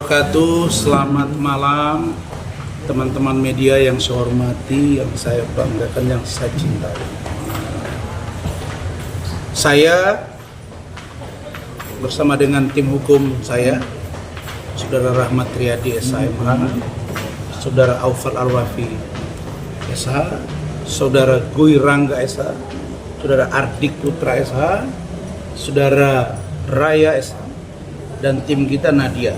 Selamat malam teman-teman media yang saya hormati, yang saya banggakan, yang saya cintai. Saya bersama dengan tim hukum saya, Saudara Rahmat Riyadi SHMH, Saudara Aufal Arwafi SH, Saudara Guy Rangga SH, Saudara Ardik Putra SH, Saudara Raya SH, dan tim kita Nadia.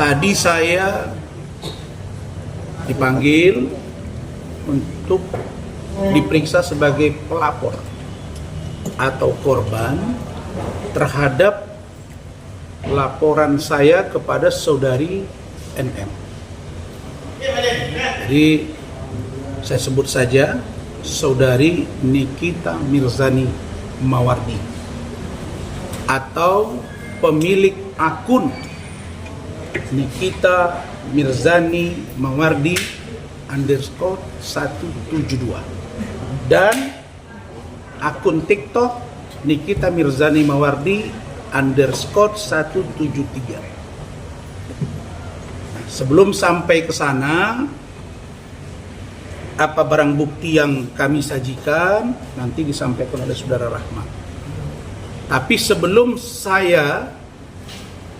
Tadi saya dipanggil untuk diperiksa sebagai pelapor atau korban terhadap laporan saya kepada saudari NM. Jadi saya sebut saja saudari Nikita Mirzani Mawardi atau pemilik akun Nikita Mirzani Mawardi _172 dan akun TikTok Nikita Mirzani Mawardi _173. Sebelum sampai ke sana, apa barang bukti yang kami sajikan nanti disampaikan oleh Saudara Rahmat. Tapi sebelum saya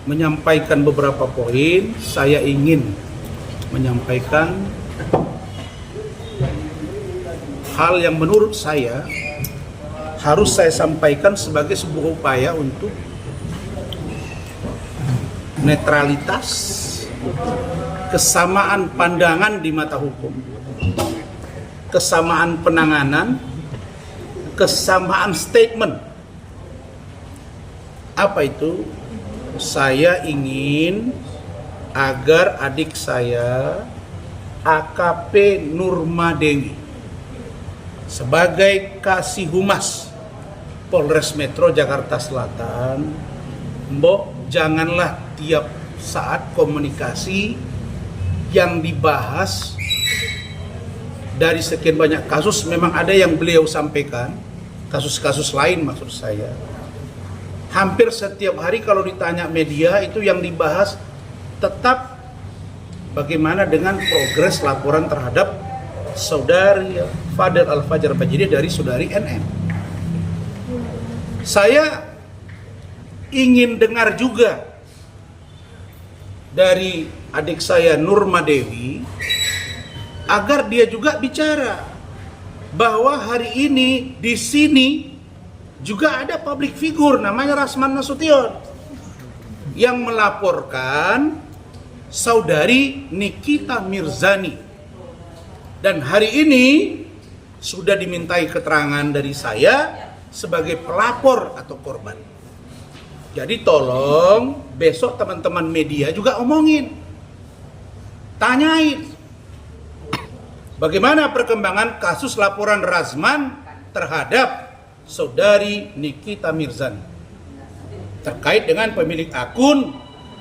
menyampaikan beberapa poin, saya ingin menyampaikan hal yang menurut saya harus saya sampaikan sebagai sebuah upaya untuk netralitas, kesamaan pandangan di mata hukum, kesamaan penanganan, kesamaan statement. Apa itu? Saya ingin agar adik saya AKP Nurmadewi sebagai Kasih Humas Polres Metro Jakarta Selatan, mbok janganlah tiap saat komunikasi yang dibahas dari sekian banyak kasus, memang ada yang beliau sampaikan, kasus-kasus lain maksud saya. Hampir setiap hari kalau ditanya media itu yang dibahas tetap bagaimana dengan progres laporan terhadap saudari Fadel Al-Fajar Bajili dari saudari NM. Saya ingin dengar juga dari adik saya Nurmadewi agar dia juga bicara bahwa hari ini di sini juga ada public figure namanya Rasman Nasution yang melaporkan saudari Nikita Mirzani, dan hari ini sudah dimintai keterangan dari saya sebagai pelapor atau korban. Jadi tolong besok teman-teman media juga omongin, tanyain bagaimana perkembangan kasus laporan Rasman terhadap saudari Nikita Mirzani terkait dengan pemilik akun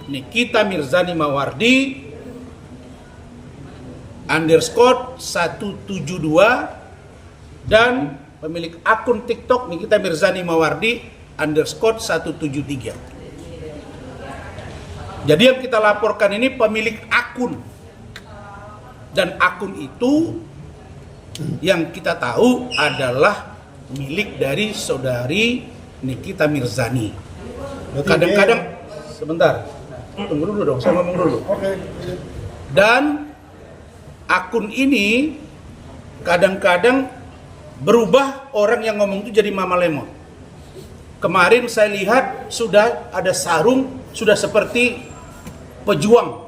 Nikita Mirzani Mawardi _172 dan pemilik akun TikTok Nikita Mirzani Mawardi _173. Jadi yang kita laporkan ini pemilik akun, dan akun itu yang kita tahu adalah milik dari saudari Nikita Mirzani. Kadang-kadang, sebentar, tunggu dulu dong, saya ngomong dulu. Dan akun ini kadang-kadang berubah, orang yang ngomong itu jadi Mama Lemon. Kemarin saya lihat sudah ada sarung, sudah seperti pejuang.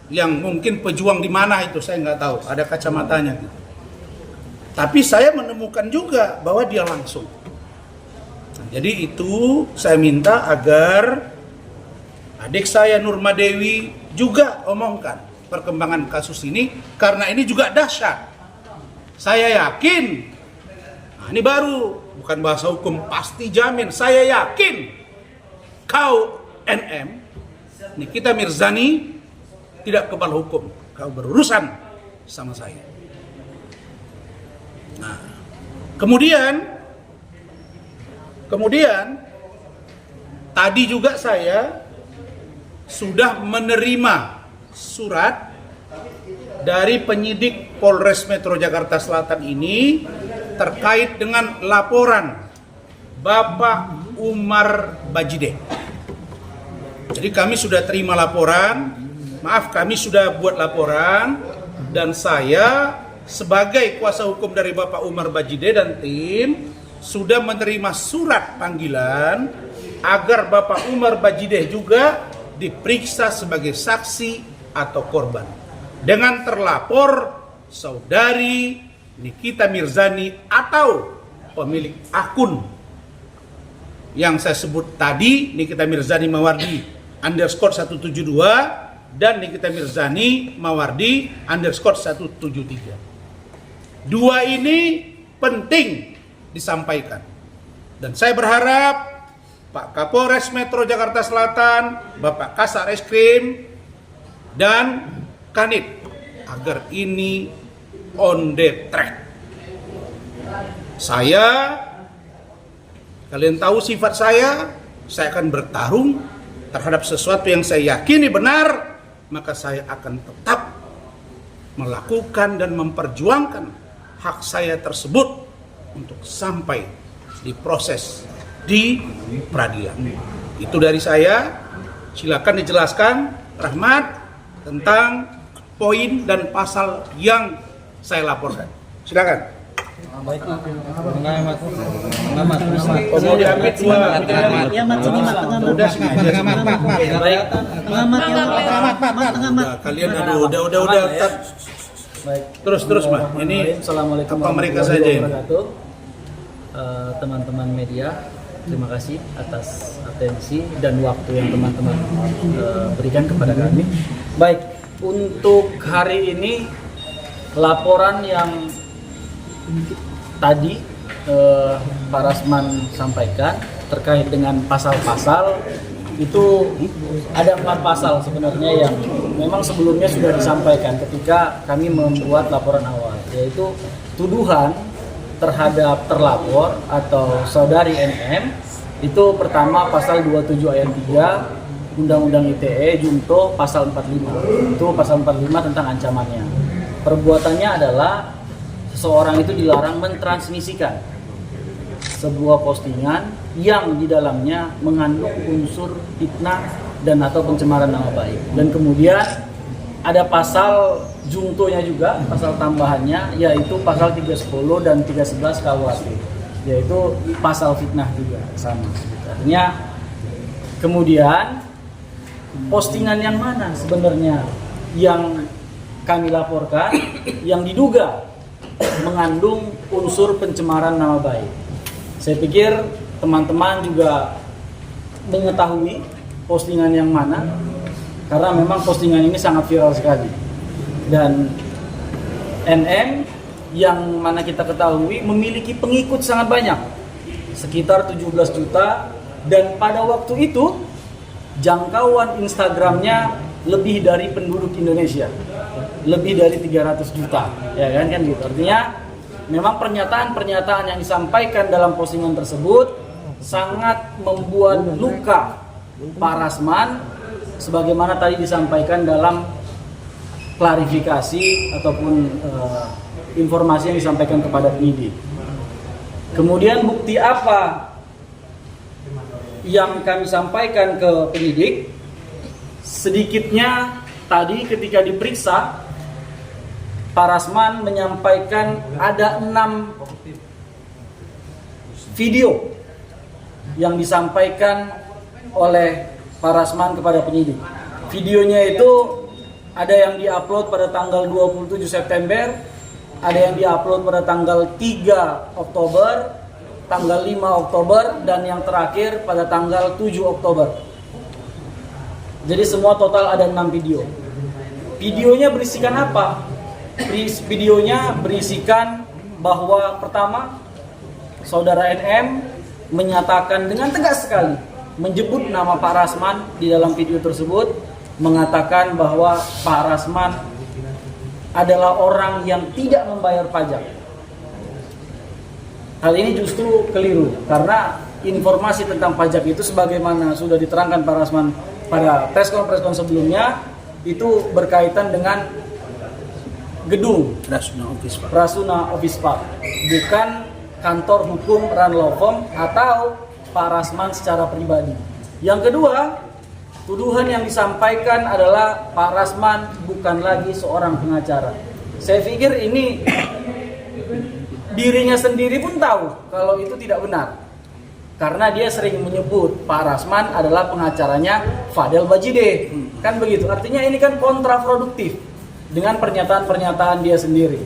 Yang mungkin pejuang di mana itu saya nggak tahu, ada kacamatanya gitu. Tapi saya menemukan juga bahwa dia langsung. Jadi itu saya minta agar adik saya Nurmadewi juga omongkan perkembangan kasus ini, karena ini juga dahsyat. Saya yakin, nah ini baru bukan bahasa hukum, pasti jamin. Saya yakin kau NM Nikita Mirzani tidak kebal hukum, kau berurusan sama saya. Nah, kemudian tadi juga saya sudah menerima surat dari penyidik Polres Metro Jakarta Selatan ini terkait dengan laporan Bapak Umar Bajide. Jadi kami sudah terima laporan, kami sudah buat laporan, dan saya sebagai kuasa hukum dari Bapak Umar Bajide dan tim sudah menerima surat panggilan agar Bapak Umar Bajide juga diperiksa sebagai saksi atau korban dengan terlapor saudari Nikita Mirzani atau pemilik akun yang saya sebut tadi, Nikita Mirzani Mawardi _172 dan Nikita Mirzani Mawardi _173. Dua ini penting disampaikan, dan saya berharap Pak Kapolres Metro Jakarta Selatan, Bapak Kasat Reskrim, dan Kanit agar ini on the track. Kalian tahu sifat saya akan bertarung terhadap sesuatu yang saya yakini benar, maka saya akan tetap melakukan dan memperjuangkan hak saya tersebut untuk sampai diproses di peradilan. Itu dari saya. Silakan dijelaskan Rahmat tentang poin dan pasal yang saya laporkan. Silakan. Baik, pengamat. Mau diambil dua. Ya, Mat, sini, Mat, pengamat. Udah sini aja. Baik. Pengamat, ya, Mat, pengamat. Kalian udah. Baik. Terus, Mat. Ini Assalamualaikum apa mereka warahmatullahi saja ini? wabarakatuh. Teman-teman media, terima kasih atas atensi dan waktu yang teman-teman berikan kepada kami. Baik, untuk hari ini laporan yang tadi Pak Rasman sampaikan terkait dengan pasal-pasal itu ada 4 pasal sebenarnya yang memang sebelumnya sudah disampaikan ketika kami membuat laporan awal, yaitu tuduhan terhadap terlapor atau saudari NM. Itu pertama pasal 27 ayat 3 Undang-Undang ITE Junto pasal 45. Itu pasal 45 tentang ancamannya. Perbuatannya adalah seseorang itu dilarang mentransmisikan sebuah postingan yang di dalamnya mengandung unsur fitnah dan atau pencemaran nama baik. Dan kemudian ada pasal juntonya juga, pasal tambahannya, yaitu pasal 310 dan 311 KUHP, yaitu pasal fitnah juga sama. Artinya kemudian postingan yang mana sebenarnya yang kami laporkan yang diduga mengandung unsur pencemaran nama baik. Saya pikir teman-teman juga mengetahui postingan yang mana, karena memang postingan ini sangat viral sekali. Dan NM yang mana kita ketahui memiliki pengikut sangat banyak, sekitar 17 juta, dan pada waktu itu jangkauan Instagramnya lebih dari penduduk Indonesia, lebih dari 300 juta, ya kan gitu. Artinya memang pernyataan-pernyataan yang disampaikan dalam postingan tersebut sangat membuat luka Pak Rasman, sebagaimana tadi disampaikan dalam klarifikasi ataupun informasi yang disampaikan kepada penyidik. Kemudian bukti apa yang kami sampaikan ke penyidik? Sedikitnya tadi ketika diperiksa, Pak Rasman menyampaikan ada 6 video yang disampaikan oleh Pak Rasman kepada penyidik. Videonya itu ada yang diupload pada tanggal 27 September, ada yang diupload pada tanggal 3 Oktober, tanggal 5 Oktober, dan yang terakhir pada tanggal 7 Oktober. Jadi semua total ada 6 video. Videonya berisikan apa? Videonya berisikan bahwa pertama, saudara NM menyatakan dengan tegas sekali, menyebut nama Pak Rasman di dalam video tersebut, mengatakan bahwa Pak Rasman adalah orang yang tidak membayar pajak. Hal ini justru keliru, karena informasi tentang pajak itu sebagaimana sudah diterangkan Pak Rasman pada press conference sebelumnya itu berkaitan dengan gedung Rasuna Office Park, bukan kantor hukum Ranlofom atau Pak Rasman secara pribadi. Yang kedua, tuduhan yang disampaikan adalah Pak Rasman bukan lagi seorang pengacara. Saya pikir ini dirinya sendiri pun tahu kalau itu tidak benar. Karena dia sering menyebut Pak Rasman adalah pengacaranya Fadel Bajide. Kan begitu. Artinya ini kan kontraproduktif dengan pernyataan-pernyataan dia sendiri.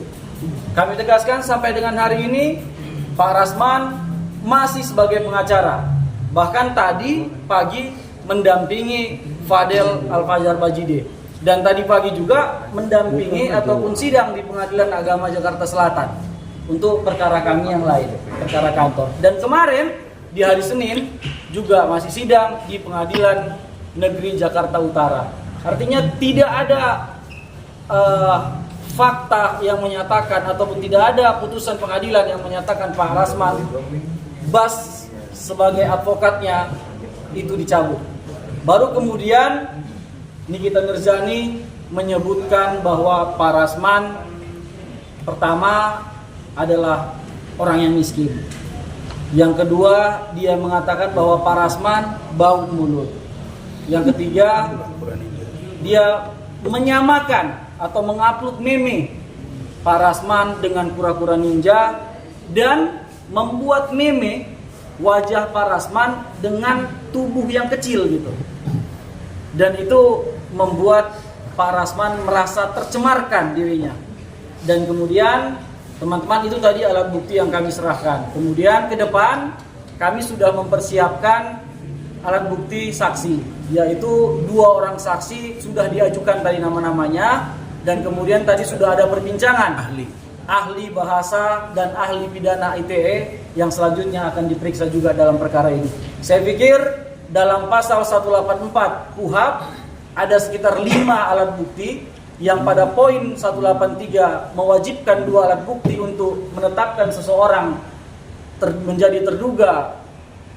Kami tegaskan sampai dengan hari ini Pak Rasman masih sebagai pengacara. Bahkan tadi pagi mendampingi Fadel Al-Fajar Bajide. Dan tadi pagi juga mendampingi ataupun sidang di Pengadilan Agama Jakarta Selatan untuk perkara kami yang lain, perkara kantor. Dan kemarin di hari Senin juga masih sidang di Pengadilan Negeri Jakarta Utara. Artinya tidak ada fakta yang menyatakan ataupun tidak ada putusan pengadilan yang menyatakan Pak Rasman Bas sebagai advokatnya itu dicabut. Baru kemudian Nikita Mirzani menyebutkan bahwa Pak Rasman pertama adalah orang yang miskin. Yang kedua, dia mengatakan bahwa Pak Rasman bau mulut. Yang ketiga, dia menyamakan atau mengupload meme Pak Rasman dengan kura-kura ninja dan membuat meme wajah Pak Rasman dengan tubuh yang kecil gitu. Dan itu membuat Pak Rasman merasa tercemarkan dirinya. Dan kemudian teman-teman itu tadi alat bukti yang kami serahkan. Kemudian ke depan kami sudah mempersiapkan alat bukti saksi, yaitu 2 orang saksi sudah diajukan tadi nama-namanya. Dan kemudian tadi sudah ada perbincangan ahli bahasa dan ahli pidana ITE yang selanjutnya akan diperiksa juga dalam perkara ini. Saya pikir dalam pasal 184 KUHP ada sekitar 5 alat bukti yang pada poin 183 mewajibkan 2 alat bukti untuk menetapkan seseorang menjadi terduga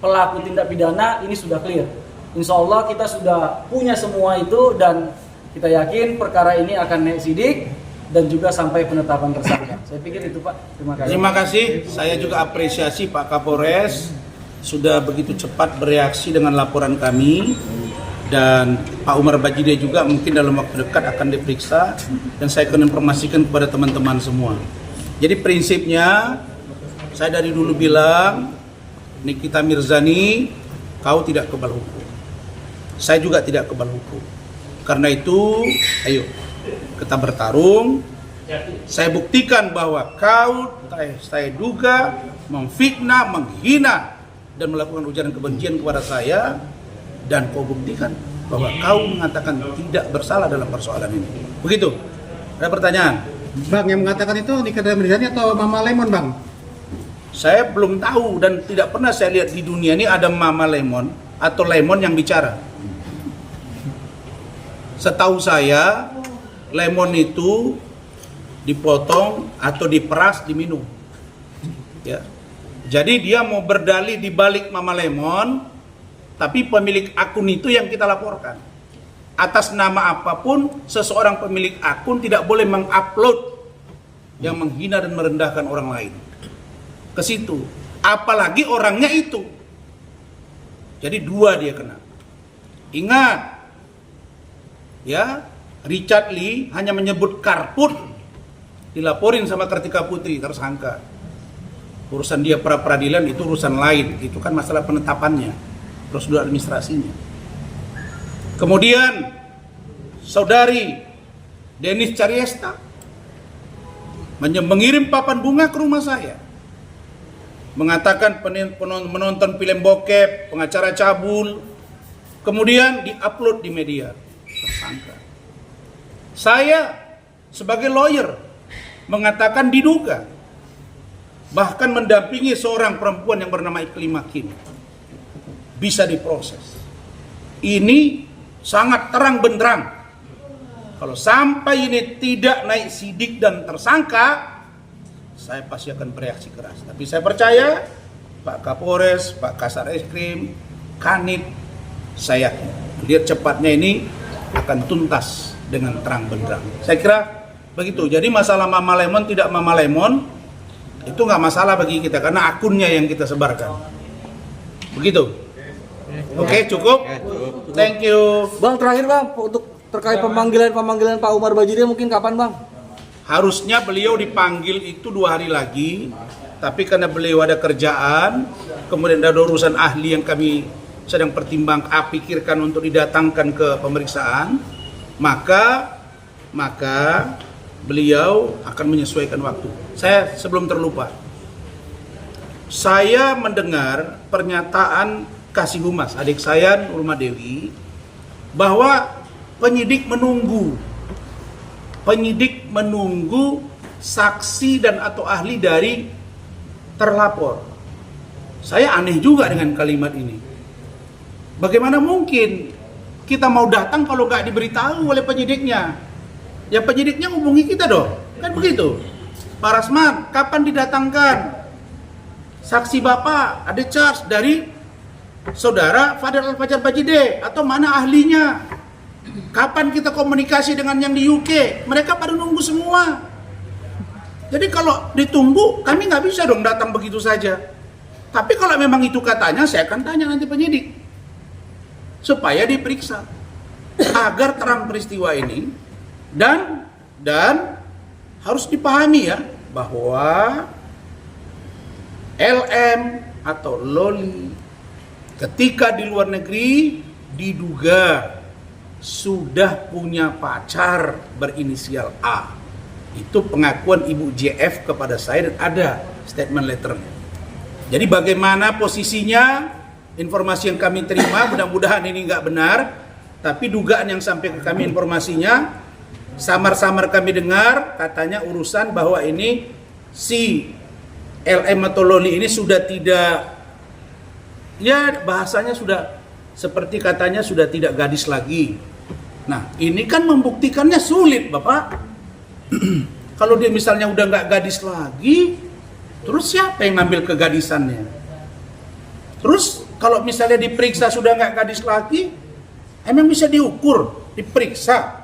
pelaku tindak pidana. Ini sudah clear. Insya Allah kita sudah punya semua itu dan kita yakin perkara ini akan naik sidik dan juga sampai penetapan tersangka. Saya pikir itu Pak. Terima kasih. Terima kasih. Saya juga apresiasi Pak Kapolres sudah begitu cepat bereaksi dengan laporan kami. Dan Pak Umar Bajide juga mungkin dalam waktu dekat akan diperiksa dan saya akan informasikan kepada teman-teman semua. Jadi prinsipnya saya dari dulu bilang Nikita Mirzani kau tidak kebal hukum. Saya juga tidak kebal hukum. Karena itu ayo kita bertarung. Saya buktikan bahwa kau saya duga memfitnah, menghina dan melakukan ujaran kebencian kepada saya. Dan kau buktikan bahwa kau mengatakan tidak bersalah dalam persoalan ini. Begitu. Ada pertanyaan? Bang, yang mengatakan itu Nikita Mirzani atau Mama Lemon, Bang? Saya belum tahu dan tidak pernah saya lihat di dunia ini ada Mama Lemon atau Lemon yang bicara. Setahu saya, lemon itu dipotong atau diperas, diminum. Ya. Jadi dia mau berdalih di balik Mama Lemon, tapi pemilik akun itu yang kita laporkan. Atas nama apapun, seseorang pemilik akun tidak boleh mengupload yang menghina dan merendahkan orang lain. Ke situ. Apalagi orangnya itu. Jadi 2 dia kena. Ingat, ya, Richard Lee hanya menyebut Karput, dilaporin sama Kartika Putri, tersangka. Urusan dia pra peradilan itu urusan lain. Itu kan masalah penetapannya, prosedur administrasinya. Kemudian saudari Denis Cariesta mengirim papan bunga ke rumah saya, mengatakan menonton film bokep, pengacara cabul, kemudian diupload di media. Tersangka. Saya sebagai lawyer mengatakan diduga, bahkan mendampingi seorang perempuan yang bernama Iklim Hakim. Bisa diproses. Ini sangat terang benderang. Kalau sampai ini tidak naik sidik dan tersangka, saya pasti akan bereaksi keras. Tapi saya percaya Pak Kapolres, Pak Kasar Eskrim, Kanit, saya yakin Biar cepatnya ini akan tuntas dengan terang benderang. Saya kira begitu. Jadi masalah Mama Lemon tidak Mama Lemon itu nggak masalah bagi kita karena akunnya yang kita sebarkan. Begitu. Oke, cukup. Thank you. Bang, terakhir Bang, untuk terkait pemanggilan Pak Umar Bajiri mungkin kapan Bang? Harusnya beliau dipanggil itu 2 hari lagi, tapi karena beliau ada kerjaan, kemudian ada urusan ahli yang kami sedang pikirkan untuk didatangkan ke pemeriksaan, maka beliau akan menyesuaikan waktu. Saya sebelum terlupa, saya mendengar pernyataan Kasih Humas, adik saya Nurma Dewi, bahwa penyidik menunggu saksi dan atau ahli dari terlapor. Saya aneh juga dengan kalimat ini. Bagaimana mungkin kita mau datang kalau nggak diberitahu oleh penyidiknya? Ya penyidiknya hubungi kita dong, kan begitu. Pak Rasman, kapan didatangkan saksi Bapak, ada charge dari Saudara Fadel Al-Fajar Bajide atau mana ahlinya? Kapan kita komunikasi dengan yang di UK? Mereka pada nunggu semua. Jadi kalau ditunggu, kami nggak bisa dong datang begitu saja. Tapi kalau memang itu katanya, saya akan tanya nanti penyidik supaya diperiksa agar terang peristiwa ini dan harus dipahami ya bahwa LM atau Loli ketika di luar negeri diduga sudah punya pacar berinisial A. Itu pengakuan Ibu JF kepada saya dan ada statement letternya. Jadi bagaimana posisinya, informasi yang kami terima, mudah-mudahan ini nggak benar, tapi dugaan yang sampai ke kami informasinya, samar-samar kami dengar, katanya urusan bahwa ini si LM atau Loli ini sudah tidak, ya bahasanya sudah seperti katanya sudah tidak gadis lagi. Nah ini kan membuktikannya sulit Bapak. Kalau dia misalnya udah nggak gadis lagi, terus siapa yang ngambil kegadisannya? Terus kalau misalnya diperiksa sudah nggak gadis lagi, emang bisa diukur, diperiksa.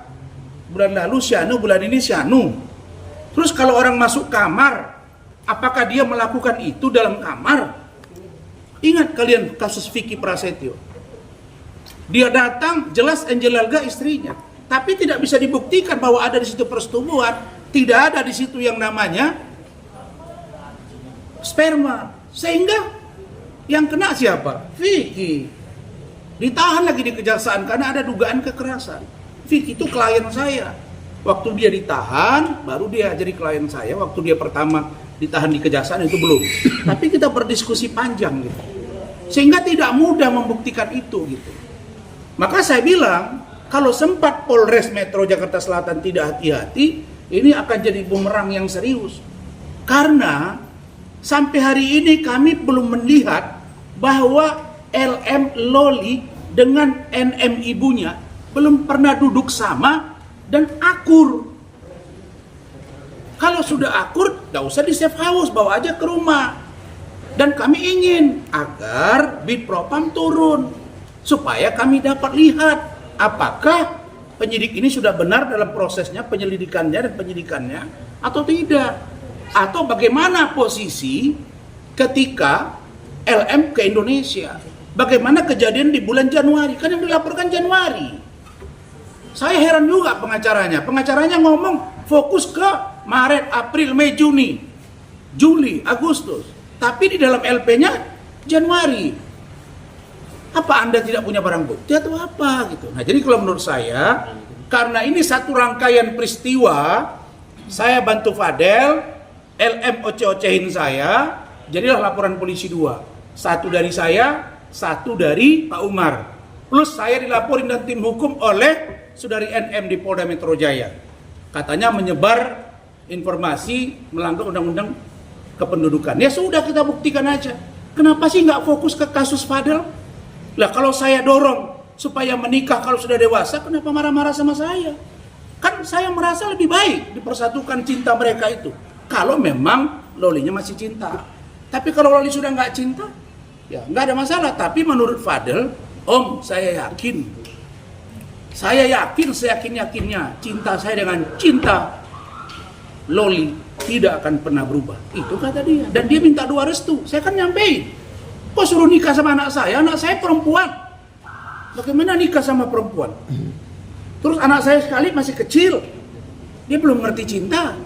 Bulan lalu Syanu, bulan ini Syanu. Terus kalau orang masuk kamar, apakah dia melakukan itu dalam kamar? Ingat kalian kasus Vicky Prasetyo. Dia datang, jelas Angel Alga istrinya, tapi tidak bisa dibuktikan bahwa ada di situ persetubuhan, tidak ada di situ yang namanya sperma, sehingga yang kena siapa? Vicky. Ditahan lagi di kejaksaan karena ada dugaan kekerasan. Vicky itu klien saya. Waktu dia ditahan, baru dia jadi klien saya. Waktu dia pertama ditahan di kejaksaan itu belum. Tapi kita berdiskusi panjang gitu, sehingga tidak mudah membuktikan itu gitu. Maka saya bilang, kalau sempat Polres Metro Jakarta Selatan tidak hati-hati, ini akan jadi bumerang yang serius. Karena sampai hari ini kami belum melihat bahwa LM Loli dengan NM ibunya belum pernah duduk sama dan akur. Kalau sudah akur, gak usah di safe house, bawa aja ke rumah. Dan kami ingin agar Bid Propam turun supaya kami dapat lihat apakah penyidik ini sudah benar dalam prosesnya, penyelidikannya dan penyidikannya atau tidak. Atau bagaimana posisi ketika LM ke Indonesia. Bagaimana kejadian di bulan Januari, kan yang dilaporkan Januari. Saya heran juga pengacaranya. Pengacaranya ngomong fokus ke Maret, April, Mei, Juni, Juli, Agustus. Tapi di dalam LP-nya Januari. Apa Anda tidak punya barang bukti atau apa gitu? Nah jadi kalau menurut saya, karena ini satu rangkaian peristiwa, saya bantu Fadel, LM oceh-ocehin saya, jadilah laporan polisi 2. Satu dari saya, satu dari Pak Umar. Plus saya dilaporin dan tim hukum oleh Saudari NM di Polda Metro Jaya. Katanya menyebar informasi melanggar undang-undang kependudukan. Ya sudah kita buktikan aja. Kenapa sih nggak fokus ke kasus Fadel? Lah kalau saya dorong supaya menikah kalau sudah dewasa, kenapa marah-marah sama saya? Kan saya merasa lebih baik dipersatukan cinta mereka itu. Kalau memang Lolinya masih cinta. Tapi kalau Loli sudah nggak cinta, ya nggak ada masalah. Tapi menurut Fadel, Om saya yakin Saya yakin, seyakin-yakinnya cinta saya dengan cinta Loli tidak akan pernah berubah. Itu kata dia. Dan dia minta doa restu. Saya kan nyampein. Kok suruh nikah sama anak saya perempuan. Bagaimana nikah sama perempuan? Terus anak saya sekali masih kecil. Dia belum ngerti cinta.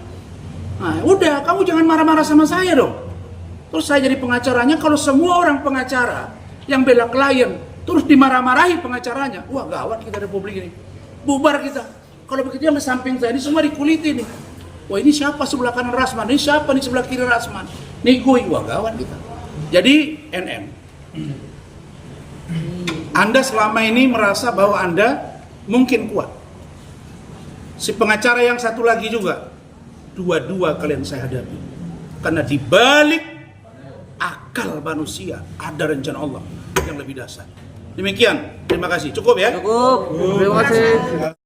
Nah, udah, kamu jangan marah-marah sama saya dong. Terus saya jadi pengacaranya, kalau semua orang pengacara yang bela klien, terus dimarah-marahi pengacaranya, wah gawat kita Republik ini. Bubar kita. Kalau begitu yang di samping saya ini semua dikuliti nih. Wah ini siapa sebelah kanan Rasman, ini siapa nih sebelah kiri Rasman. Nih gue, wah gawat kita. Jadi NM, Anda selama ini merasa bahwa Anda mungkin kuat. Si pengacara yang satu lagi juga, dua-dua kalian saya hadapi. Karena di balik akal manusia ada rencana Allah yang lebih dasar. Demikian, terima kasih. Cukup ya? Cukup. Terima kasih.